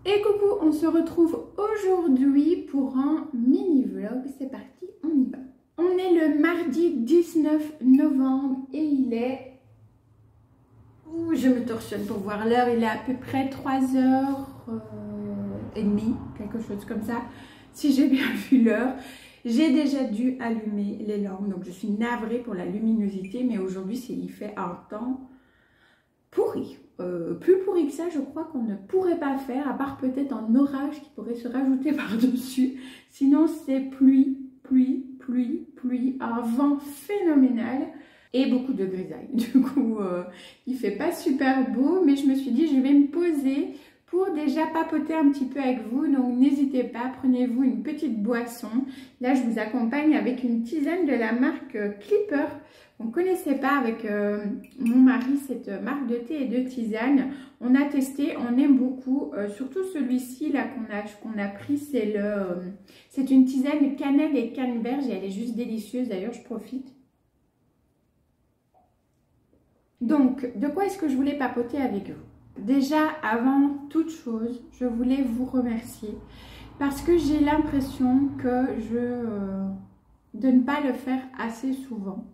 Et coucou, on se retrouve aujourd'hui pour un mini vlog. C'est parti, on y va. On est le mardi 19 novembre et il est... Ouh, je me torsionne pour voir l'heure. Il est à peu près 3h30, quelque chose comme ça. Si j'ai bien vu l'heure. J'ai déjà dû allumer les lampes, donc je suis navrée pour la luminosité. Mais aujourd'hui, il fait un temps pourri. Plus pourri que ça, je crois qu'on ne pourrait pas faire, à part peut-être un orage qui pourrait se rajouter par-dessus. Sinon, c'est pluie, un vent phénoménal et beaucoup de grisaille. Du coup, il fait pas super beau, mais je me suis dit, je vais me poser pour déjà papoter un petit peu avec vous. Donc, n'hésitez pas, prenez-vous une petite boisson. Là, je vous accompagne avec une tisane de la marque Clipper. On ne connaissait pas avec mon mari cette marque de thé et de tisane. On a testé, on aime beaucoup. Surtout celui-ci là qu'on a pris, c'est une tisane cannelle et canneberge et elle est juste délicieuse. D'ailleurs, je profite. Donc, de quoi est-ce que je voulais papoter avec vous? Déjà, avant toute chose, je voulais vous remercier parce que j'ai l'impression que de ne pas le faire assez souvent.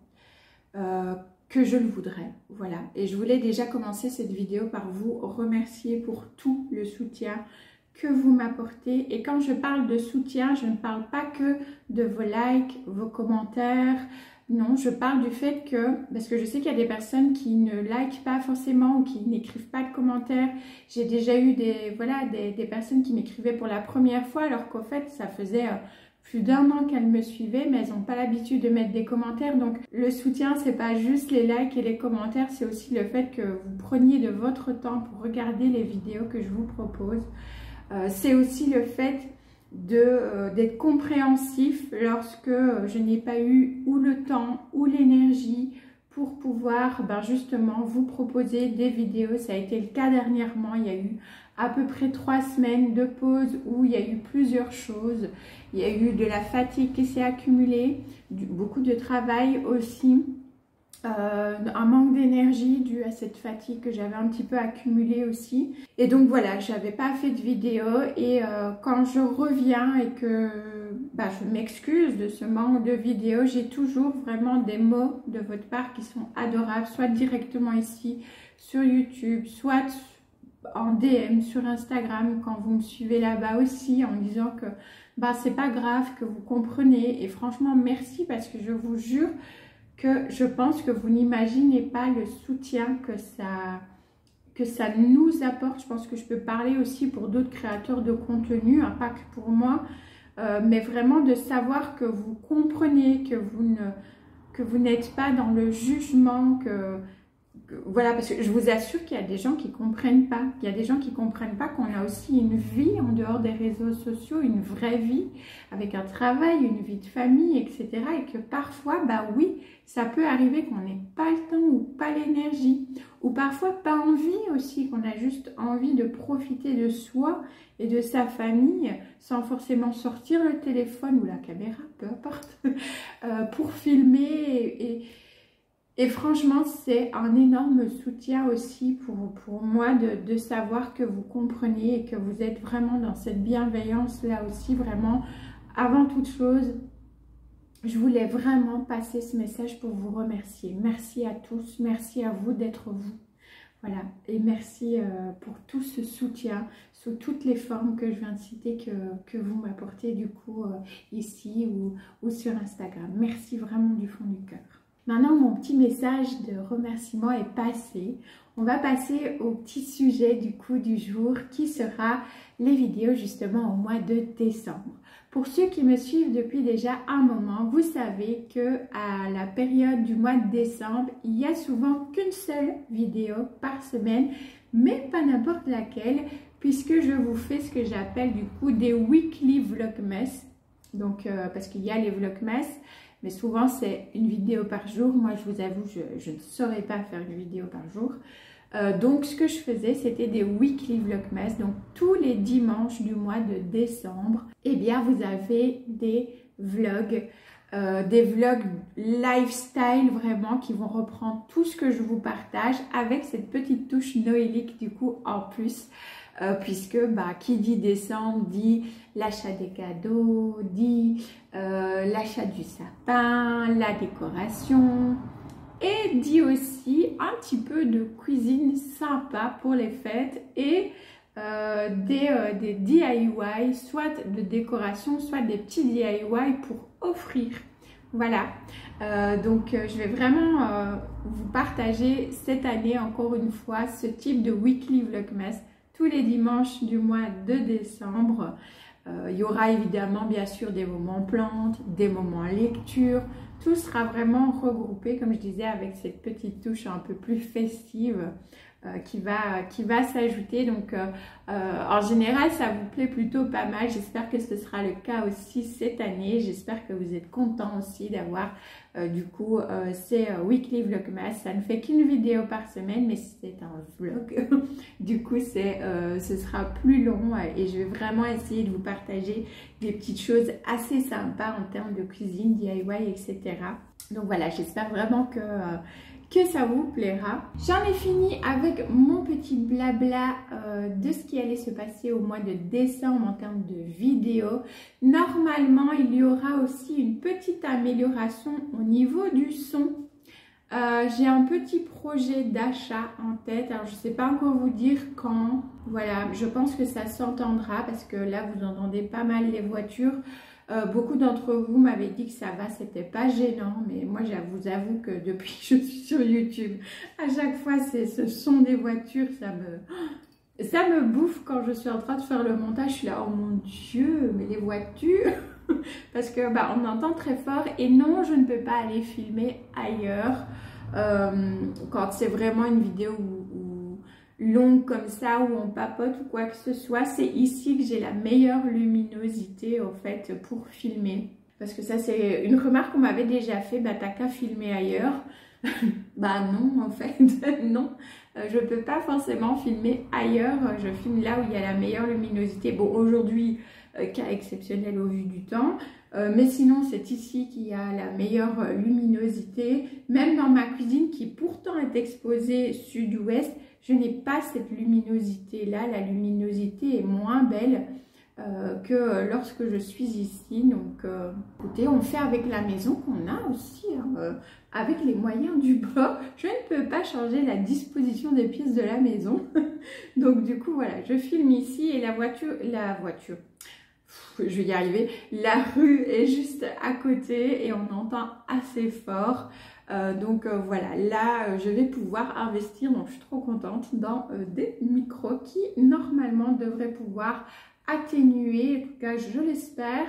Que je le voudrais, voilà. Et je voulais déjà commencer cette vidéo par vous remercier pour tout le soutien que vous m'apportez. Et quand je parle de soutien, je ne parle pas que de vos likes, vos commentaires. Non, je parle du fait que, parce que je sais qu'il y a des personnes qui ne likent pas forcément ou qui n'écrivent pas de commentaires. J'ai déjà eu des personnes qui m'écrivaient pour la première fois alors qu'au fait, ça faisait... plus d'1 an qu'elles me suivaient, mais elles n'ont pas l'habitude de mettre des commentaires. Donc le soutien, c'est pas juste les likes et les commentaires, c'est aussi le fait que vous preniez de votre temps pour regarder les vidéos que je vous propose. C'est aussi le fait d'être compréhensif lorsque je n'ai pas eu ou le temps ou l'énergie pour pouvoir justement vous proposer des vidéos. Ça a été le cas dernièrement, il y a eu à peu près 3 semaines de pause où il y a eu plusieurs choses. Il y a eu de la fatigue qui s'est accumulée, beaucoup de travail aussi, un manque d'énergie dû à cette fatigue que j'avais un petit peu accumulée aussi. Et donc voilà, j'avais pas fait de vidéo et quand je reviens et que je m'excuse de ce manque de vidéo, j'ai toujours vraiment des mots de votre part qui sont adorables, soit directement ici sur YouTube, soit en DM sur Instagram quand vous me suivez là-bas aussi en me disant que c'est pas grave, que vous comprenez. Et franchement merci parce que je vous jure que je pense que vous n'imaginez pas le soutien que ça nous apporte. Je pense que je peux parler aussi pour d'autres créateurs de contenu, hein, pas que pour moi, mais vraiment de savoir que vous comprenez, que vous n'êtes pas dans le jugement, voilà, parce que je vous assure qu'il y a des gens qui comprennent pas. Il y a des gens qui comprennent pas qu'on a aussi une vie en dehors des réseaux sociaux, une vraie vie, avec un travail, une vie de famille, etc. Et que parfois, oui, ça peut arriver qu'on n'ait pas le temps ou pas l'énergie. Ou parfois pas envie aussi, qu'on a juste envie de profiter de soi et de sa famille sans forcément sortir le téléphone ou la caméra, peu importe, pour filmer et franchement, c'est un énorme soutien aussi pour moi de savoir que vous comprenez et que vous êtes vraiment dans cette bienveillance là aussi. Vraiment, avant toute chose, je voulais vraiment passer ce message pour vous remercier. Merci à tous, merci à vous d'être vous. Voilà, et merci pour tout ce soutien sous toutes les formes que je viens de citer que vous m'apportez du coup ici ou sur Instagram. Merci vraiment du fond du cœur. Maintenant, mon petit message de remerciement est passé. On va passer au petit sujet du coup du jour qui sera les vidéos justement au mois de décembre. Pour ceux qui me suivent depuis déjà un moment, vous savez que à la période du mois de décembre, il n'y a souvent qu'une seule vidéo par semaine, mais pas n'importe laquelle, puisque je vous fais ce que j'appelle du coup des weekly vlogmas. Donc, parce qu'il y a les vlogmas, mais souvent c'est une vidéo par jour. Moi, je vous avoue, je ne saurais pas faire une vidéo par jour. Donc, ce que je faisais, c'était des weekly vlogmas. Donc, tous les dimanches du mois de décembre, eh bien, vous avez des vlogs lifestyle vraiment qui vont reprendre tout ce que je vous partage avec cette petite touche noélique du coup en plus. Puisque qui dit décembre dit l'achat des cadeaux, dit l'achat du sapin, la décoration et dit aussi un petit peu de cuisine sympa pour les fêtes et des DIY, soit de décoration, soit des petits DIY pour offrir. Voilà, donc je vais vraiment vous partager cette année encore une fois ce type de weekly vlogmas tous les dimanches du mois de décembre. Il y aura évidemment bien sûr des moments plantes, des moments lecture. Tout sera vraiment regroupé, comme je disais, avec cette petite touche un peu plus festive qui va s'ajouter. Donc en général, ça vous plaît plutôt pas mal. J'espère que ce sera le cas aussi cette année. J'espère que vous êtes contents aussi d'avoir du coup ces weekly vlogmas. Ça ne fait qu'une vidéo par semaine, mais c'est un vlog. Du coup, ce sera plus long et je vais vraiment essayer de vous partager des petites choses assez sympas en termes de cuisine, DIY, etc. Donc voilà, j'espère vraiment que ça vous plaira. J'en ai fini avec mon petit blabla de ce qui allait se passer au mois de décembre en termes de vidéos. Normalement, il y aura aussi une petite amélioration au niveau du son. J'ai un petit projet d'achat en tête. Alors, je ne sais pas encore vous dire quand. Voilà, je pense que ça s'entendra parce que là, vous entendez pas mal les voitures. Beaucoup d'entre vous m'avaient dit que ça va, c'était pas gênant, mais moi je vous avoue que depuis que je suis sur YouTube, à chaque fois c'est ce son des voitures, ça me bouffe quand je suis en train de faire le montage. Je suis là, oh mon Dieu, mais les voitures parce que on entend très fort et non, je ne peux pas aller filmer ailleurs quand c'est vraiment une vidéo longue comme ça où on papote ou quoi que ce soit. C'est ici que j'ai la meilleure luminosité en fait pour filmer, parce que ça c'est une remarque qu'on m'avait déjà fait. T'as qu'à filmer ailleurs. Non, en fait non, je peux pas forcément filmer ailleurs. Je filme là où il y a la meilleure luminosité. Bon, aujourd'hui cas exceptionnel au vu du temps, mais sinon c'est ici qu'il y a la meilleure luminosité. Même dans ma cuisine qui pourtant est exposée sud-ouest, je n'ai pas cette luminosité là. La luminosité est moins belle que lorsque je suis ici. Donc écoutez, on fait avec la maison qu'on a aussi, avec les moyens du bord. Je ne peux pas changer la disposition des pièces de la maison. Donc du coup voilà, je filme ici et la voiture, je vais y arriver, la rue est juste à côté et on entend assez fort. Donc voilà, là je vais pouvoir investir, donc je suis trop contente, dans des micros qui normalement devraient pouvoir atténuer, en tout cas je l'espère,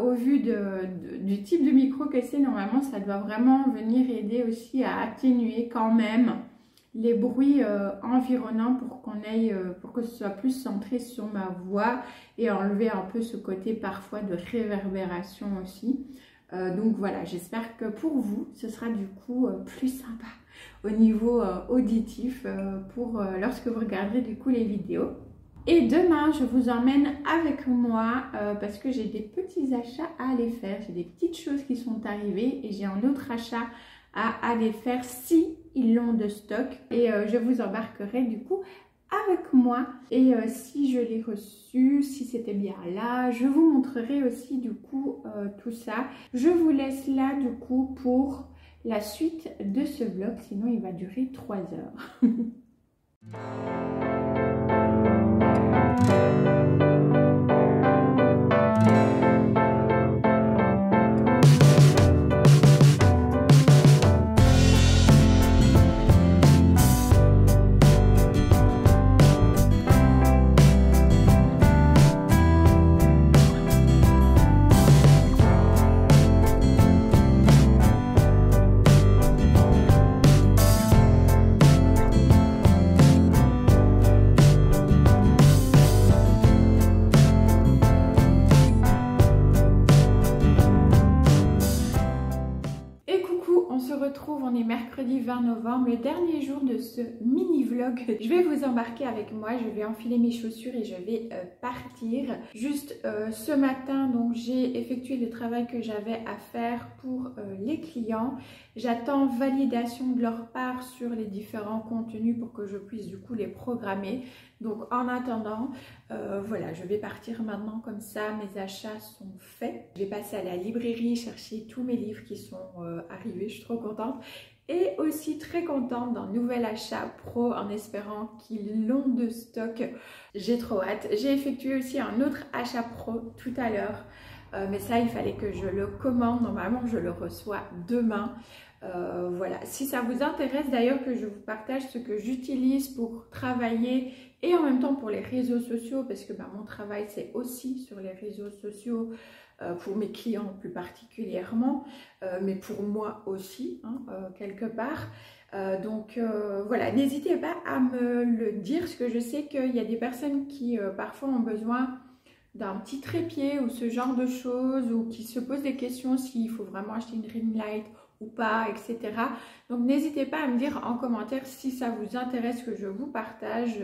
au vu du type de micro que c'est. Normalement ça doit vraiment venir aider aussi à atténuer quand même les bruits environnants pour que ce soit plus centré sur ma voix et enlever un peu ce côté parfois de réverbération aussi. Donc voilà, j'espère que pour vous ce sera du coup plus sympa au niveau auditif pour lorsque vous regarderez du coup les vidéos. Et demain je vous emmène avec moi parce que j'ai des petits achats à aller faire. J'ai des petites choses qui sont arrivées et j'ai un autre achat à aller faire si ils l'ont de stock, et je vous embarquerai du coup avec moi. Et si je l'ai reçu, si c'était bien là, je vous montrerai aussi du coup tout ça. Je vous laisse là du coup pour la suite de ce vlog, sinon il va durer 3 heures. se retrouve, on est mercredi 20 novembre, le dernier jour de ce mini-vlog. Je vais vous embarquer avec moi, je vais enfiler mes chaussures et je vais partir. Juste ce matin, donc j'ai effectué le travail que j'avais à faire pour les clients. J'attends validation de leur part sur les différents contenus pour que je puisse du coup les programmer. Donc en attendant, voilà, je vais partir maintenant comme ça, mes achats sont faits. Je vais passer à la librairie chercher tous mes livres qui sont arrivés, je suis trop contente. Et aussi très contente d'un nouvel achat pro en espérant qu'ils l'ont de stock. J'ai trop hâte. J'ai effectué aussi un autre achat pro tout à l'heure. Mais ça, il fallait que je le commande. Normalement, je le reçois demain. Voilà. Si ça vous intéresse d'ailleurs que je vous partage ce que j'utilise pour travailler et en même temps pour les réseaux sociaux, parce que mon travail, c'est aussi sur les réseaux sociaux pour mes clients plus particulièrement, mais pour moi aussi, quelque part. Donc voilà, n'hésitez pas à me le dire, parce que je sais qu'il y a des personnes qui parfois ont besoin d'un petit trépied ou ce genre de choses, ou qui se posent des questions s'il faut vraiment acheter une ring light ou pas, etc. Donc n'hésitez pas à me dire en commentaire si ça vous intéresse que je vous partage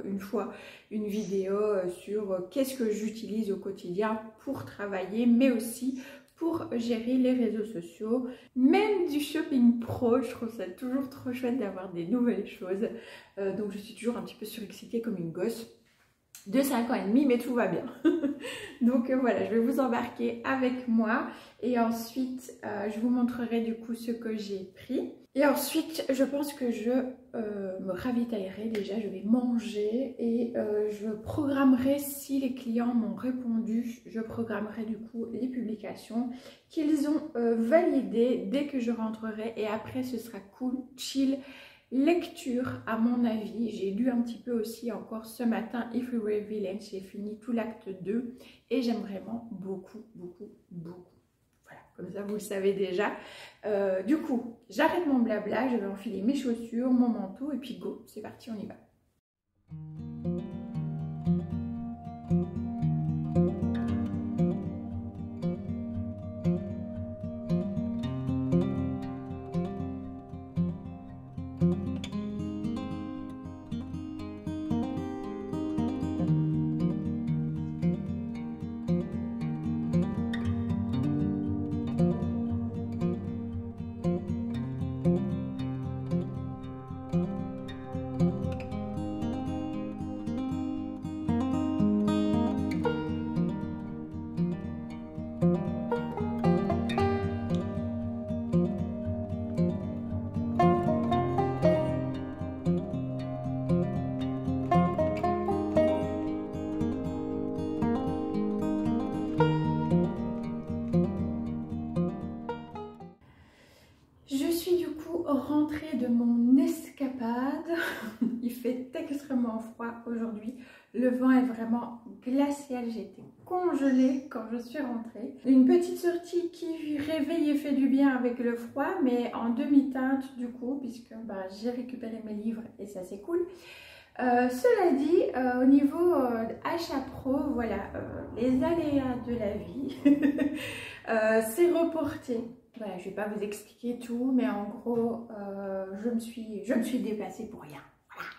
une fois une vidéo sur qu'est-ce que j'utilise au quotidien pour travailler, mais aussi pour gérer les réseaux sociaux, même du shopping pro. Je trouve ça toujours trop chouette d'avoir des nouvelles choses. Donc je suis toujours un petit peu surexcitée comme une gosse de 5 ans et demi, mais tout va bien. Donc voilà, je vais vous embarquer avec moi et ensuite je vous montrerai du coup ce que j'ai pris. Et ensuite, je pense que je me ravitaillerai. Déjà, je vais manger et je programmerai, si les clients m'ont répondu, je programmerai du coup les publications qu'ils ont validées dès que je rentrerai. Et après, ce sera cool, chill. Lecture, à mon avis, j'ai lu un petit peu aussi encore ce matin If We Were Villains, j'ai fini tout l'acte 2 et j'aime vraiment beaucoup. Voilà, comme ça vous le savez déjà. Du coup, j'arrête mon blabla, je vais enfiler mes chaussures, mon manteau et puis go, c'est parti, on y va. Rentrée de mon escapade. Il fait extrêmement froid aujourd'hui. Le vent est vraiment glacial. J'ai été congelée quand je suis rentrée. Une petite sortie qui réveille et fait du bien avec le froid, mais en demi-teinte du coup, puisque j'ai récupéré mes livres et ça c'est cool. Cela dit, au niveau achat pro, voilà, les aléas de la vie, c'est reporté. Voilà, je ne vais pas vous expliquer tout, mais en gros, je me suis déplacée pour rien. Voilà,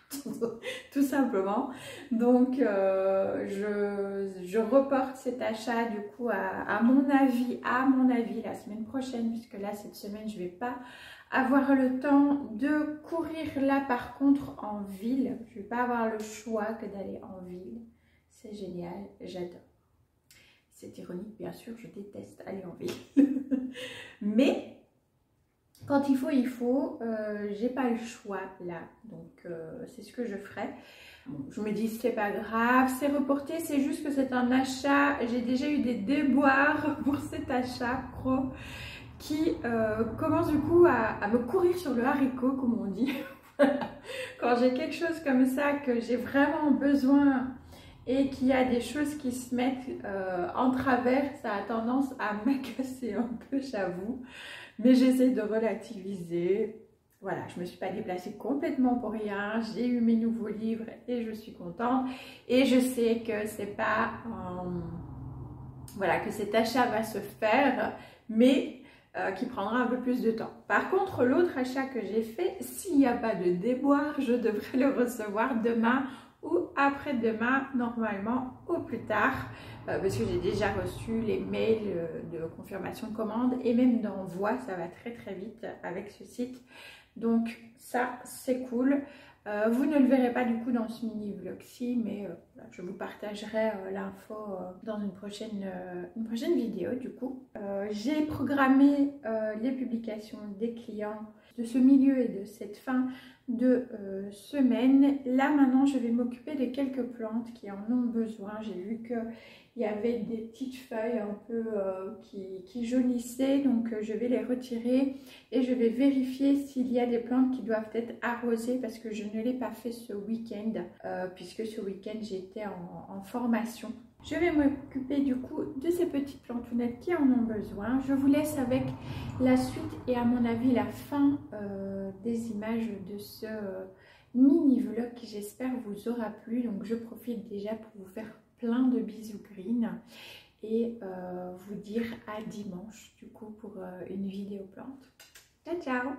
tout simplement. Donc, je reporte cet achat du coup à mon avis, la semaine prochaine, puisque là, cette semaine, je ne vais pas avoir le temps de courir là, par contre, en ville. Je ne vais pas avoir le choix que d'aller en ville. C'est génial, j'adore. C'est ironique, bien sûr, je déteste aller en ville. Mais quand il faut, j'ai pas le choix là. Donc c'est ce que je ferai. Bon, je me dis c'est pas grave, c'est reporté, c'est juste que c'est un achat. J'ai déjà eu des déboires pour cet achat pro qui commence du coup à me courir sur le haricot, comme on dit. Quand j'ai quelque chose comme ça que j'ai vraiment besoin et qu'il y a des choses qui se mettent en travers, ça a tendance à m'agacer un peu, j'avoue. Mais j'essaie de relativiser. Voilà, je ne me suis pas déplacée complètement pour rien. J'ai eu mes nouveaux livres et je suis contente. Et je sais que c'est pas... voilà, que cet achat va se faire. Mais qui prendra un peu plus de temps. Par contre, l'autre achat que j'ai fait, s'il n'y a pas de déboire, je devrais le recevoir demain ou après-demain, normalement au plus tard, parce que j'ai déjà reçu les mails de confirmation de commande et même d'envoi, ça va très très vite avec ce site. Donc ça, c'est cool. Vous ne le verrez pas du coup dans ce mini vlog-ci, mais je vous partagerai l'info dans une prochaine vidéo du coup. J'ai programmé les publications des clients de ce milieu et de cette fin de semaine. Là maintenant, je vais m'occuper de quelques plantes qui en ont besoin. J'ai vu que il y avait des petites feuilles un peu qui jaunissaient, donc je vais les retirer et je vais vérifier s'il y a des plantes qui doivent être arrosées parce que je ne l'ai pas fait ce week-end puisque ce week-end j'étais en formation. Je vais m'occuper du coup de ces petites plantounettes qui en ont besoin. Je vous laisse avec la suite et à mon avis la fin des images de ce mini vlog qui j'espère vous aura plu. Donc je profite déjà pour vous faire plein de bisous green et vous dire à dimanche du coup pour une vidéo plante. Ciao ciao!